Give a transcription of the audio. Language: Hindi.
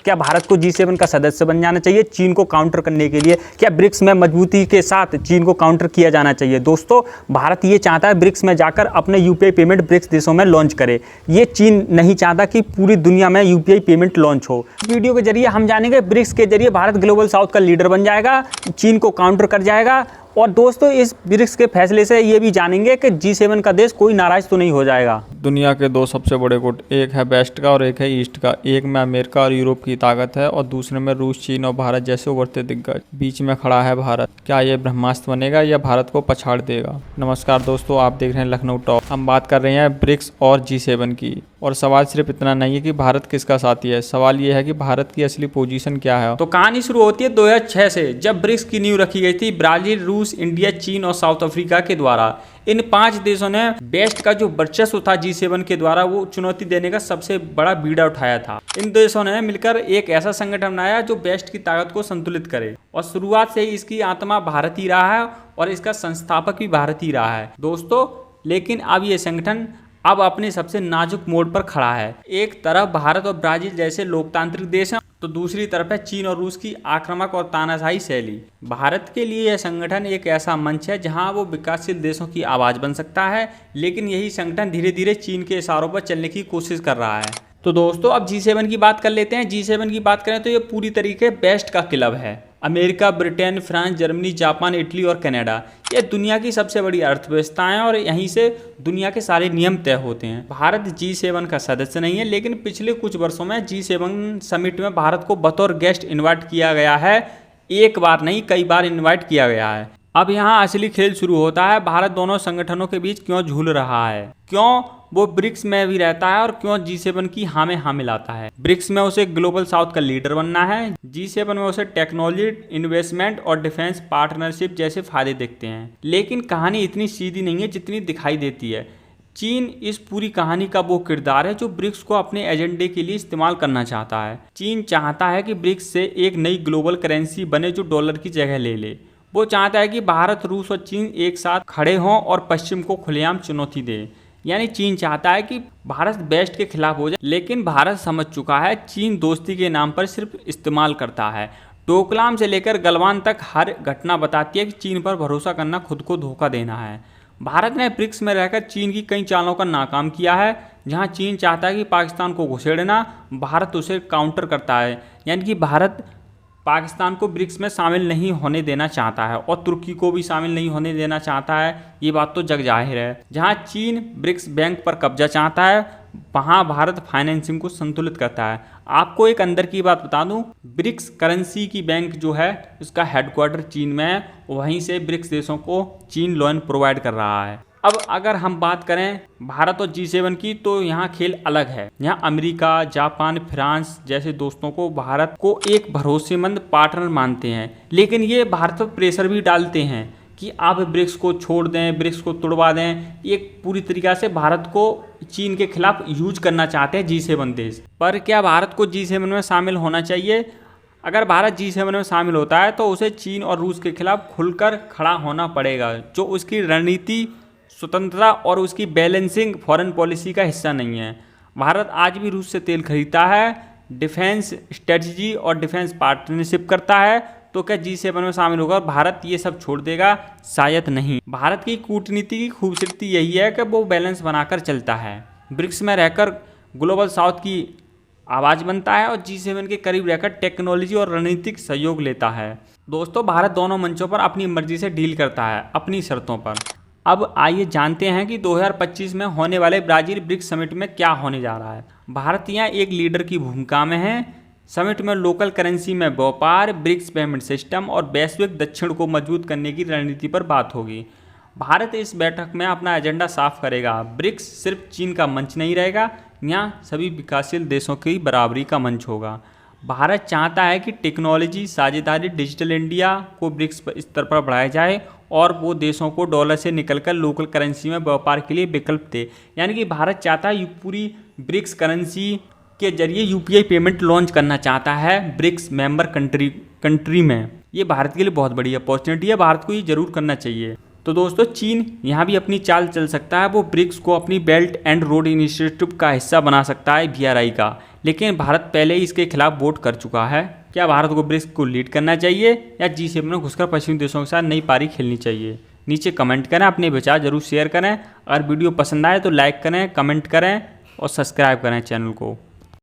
क्या भारत को G7 का सदस्य बन जाना चाहिए चीन को काउंटर करने के लिए? क्या ब्रिक्स में मजबूती के साथ चीन को काउंटर किया जाना चाहिए? दोस्तों, भारत ये चाहता है ब्रिक्स में जाकर अपने यूपीआई पेमेंट ब्रिक्स देशों में लॉन्च करे। ये चीन नहीं चाहता कि पूरी दुनिया में यूपीआई पेमेंट लॉन्च हो। वीडियो के जरिए हम जानेंगे ब्रिक्स के जरिए भारत ग्लोबल साउथ का लीडर बन जाएगा, चीन को काउंटर कर जाएगा। और दोस्तों, इस ब्रिक्स के फैसले से ये भी जानेंगे कि G7 का देश कोई नाराज तो नहीं हो जाएगा। दुनिया के दो सबसे बड़े गुट, एक है वेस्ट का और एक है ईस्ट का। एक में अमेरिका और यूरोप की ताकत है और दूसरे में रूस, चीन और भारत जैसे उभरते दिग्गज। बीच में खड़ा है भारत। क्या ये ब्रह्मास्त्र बनेगा या भारत को पछाड़ देगा? नमस्कार दोस्तों, आप देख रहे हैं लखनऊ टॉक। हम बात कर रहे हैं ब्रिक्स और G7 की। और सवाल सिर्फ इतना नहीं है कि भारत किसका साथी है, सवाल ये है कि भारत की असली पोजीशन क्या है। तो कहानी शुरू होती है 2006 से, जब ब्रिक्स की नींव रखी गई थी ब्राजील, रूस, इंडिया, चीन और साउथ अफ्रीका के द्वारा। इन 5 देशों ने वेस्ट का जो वर्चस्व था G7 के द्वारा, वो चुनौती देने का सबसे बड़ा बीड़ा उठाया था। इन देशों ने मिलकर एक ऐसा संगठन बनाया जो वेस्ट की ताकत को संतुलित करे। और शुरुआत से ही इसकी आत्मा भारत ही रहा है और इसका संस्थापक भी भारत ही रहा है दोस्तों। लेकिन अब ये संगठन अब अपने सबसे नाजुक मोड़ पर खड़ा है। एक तरफ भारत और ब्राजील जैसे लोकतांत्रिक देश हैं, तो दूसरी तरफ है चीन और रूस की आक्रामक और तानाशाही शैली। भारत के लिए यह संगठन एक ऐसा मंच है जहां वो विकासशील देशों की आवाज़ बन सकता है, लेकिन यही संगठन धीरे धीरे चीन के इशारों पर चलने की कोशिश कर रहा है। तो दोस्तों, अब G7 की बात कर लेते हैं। G7 की बात करें तो ये पूरी तरीके वेस्ट का क्लब है। America, Britain, France, Germany, Japan, Italy और कनाडा, ये दुनिया की सबसे बड़ी अर्थव्यवस्थाएं और यहीं से दुनिया के सारे नियम तय होते हैं। भारत G7 का सदस्य नहीं है, लेकिन पिछले कुछ वर्षों में G7 समिट में भारत को बतौर गेस्ट इन्वाइट किया गया है। एक बार नहीं, कई बार इन्वाइट किया गया है। अब यहाँ असली खेल शुरू होता है। भारत दोनों संगठनों के बीच क्यों झूल रहा है, क्यों वो ब्रिक्स में भी रहता है और क्यों G7 की हाँ में हाँ मिलाता है। ब्रिक्स में उसे ग्लोबल साउथ का लीडर बनना है, G7 में उसे टेक्नोलॉजी, इन्वेस्टमेंट और डिफेंस पार्टनरशिप जैसे फायदे दिखते हैं। लेकिन कहानी इतनी सीधी नहीं है जितनी दिखाई देती है। चीन इस पूरी कहानी का वो किरदार है जो ब्रिक्स को अपने एजेंडे के लिए इस्तेमाल करना चाहता है। चीन चाहता है कि ब्रिक्स से एक नई ग्लोबल करेंसी बने जो डॉलर की जगह ले ले। वो चाहता है कि भारत, रूस और चीन एक साथ खड़े हों और पश्चिम को खुलेआम चुनौती दे। यानी चीन चाहता है कि भारत वेस्ट के खिलाफ हो जाए, लेकिन भारत समझ चुका है चीन दोस्ती के नाम पर सिर्फ इस्तेमाल करता है। डोकलाम से लेकर गलवान तक हर घटना बताती है कि चीन पर भरोसा करना खुद को धोखा देना है। भारत ने ब्रिक्स में रहकर चीन की कई चालों का नाकाम किया है। जहां चीन चाहता है कि पाकिस्तान को घुसेड़ना, भारत उसे काउंटर करता है। यानी कि भारत पाकिस्तान को ब्रिक्स में शामिल नहीं होने देना चाहता है और तुर्की को भी शामिल नहीं होने देना चाहता है। ये बात तो जग जाहिर है। जहां चीन ब्रिक्स बैंक पर कब्जा चाहता है, वहां भारत फाइनेंसिंग को संतुलित करता है। आपको एक अंदर की बात बता दूं, ब्रिक्स करेंसी की बैंक जो है उसका हेडक्वार्टर चीन में है, वहीं से ब्रिक्स देशों को चीन लोन प्रोवाइड कर रहा है। अब अगर हम बात करें भारत और G7 की, तो यहाँ खेल अलग है। यहाँ अमेरिका, जापान, फ्रांस जैसे दोस्तों को भारत को एक भरोसेमंद पार्टनर मानते हैं, लेकिन ये भारत पर प्रेशर भी डालते हैं कि आप ब्रिक्स को छोड़ दें, ब्रिक्स को तोड़वा दें। एक पूरी तरीक़ा से भारत को चीन के खिलाफ यूज करना चाहते हैं G7 देश। पर क्या भारत को G7 में शामिल होना चाहिए? अगर भारत G7 में शामिल होता है तो उसे चीन और रूस के खिलाफ खुलकर खड़ा होना पड़ेगा, जो उसकी रणनीति, स्वतंत्रता और उसकी बैलेंसिंग फॉरेन पॉलिसी का हिस्सा नहीं है। भारत आज भी रूस से तेल खरीदता है, डिफेंस स्ट्रेटजी और डिफेंस पार्टनरशिप करता है। तो क्या G7 में शामिल होगा और भारत ये सब छोड़ देगा? शायद नहीं। भारत की कूटनीति की खूबसूरती यही है कि वो बैलेंस बनाकर चलता है। ब्रिक्स में रहकर ग्लोबल साउथ की आवाज़ बनता है और G7 के करीब रहकर टेक्नोलॉजी और रणनीतिक सहयोग लेता है। दोस्तों, भारत दोनों मंचों पर अपनी मर्जी से डील करता है, अपनी शर्तों पर। अब आइए जानते हैं कि 2025 में होने वाले ब्राजील ब्रिक्स समिट में क्या होने जा रहा है। भारत यहाँ एक लीडर की भूमिका में है। समिट में लोकल करेंसी में व्यापार, ब्रिक्स पेमेंट सिस्टम और वैश्विक दक्षिण को मजबूत करने की रणनीति पर बात होगी। भारत इस बैठक में अपना एजेंडा साफ करेगा। ब्रिक्स सिर्फ चीन का मंच नहीं रहेगा, यहाँ सभी विकासशील देशों की बराबरी का मंच होगा। भारत चाहता है कि टेक्नोलॉजी साझेदारी, डिजिटल इंडिया को ब्रिक्स स्तर पर बढ़ाया जाए और वो देशों को डॉलर से निकलकर लोकल करेंसी में व्यापार के लिए विकल्प दे। यानी कि भारत चाहता है पूरी ब्रिक्स करेंसी के जरिए यूपीआई पेमेंट लॉन्च करना चाहता है ब्रिक्स मेंबर कंट्री में। ये भारत के लिए बहुत बड़ी अपॉर्चुनिटी है, भारत को ये जरूर करना चाहिए। तो दोस्तों, चीन यहाँ भी अपनी चाल चल सकता है। वो ब्रिक्स को अपनी बेल्ट एंड रोड इनिशिएटिव का हिस्सा बना सकता है, BRI का। लेकिन भारत पहले ही इसके खिलाफ वोट कर चुका है। क्या भारत को ब्रिक्स को लीड करना चाहिए या G7 में घुसकर पश्चिमी देशों के साथ नई पारी खेलनी चाहिए? नीचे कमेंट करें, अपने विचार जरूर शेयर करें। अगर वीडियो पसंद आए तो लाइक करें, कमेंट करें और सब्सक्राइब करें चैनल को।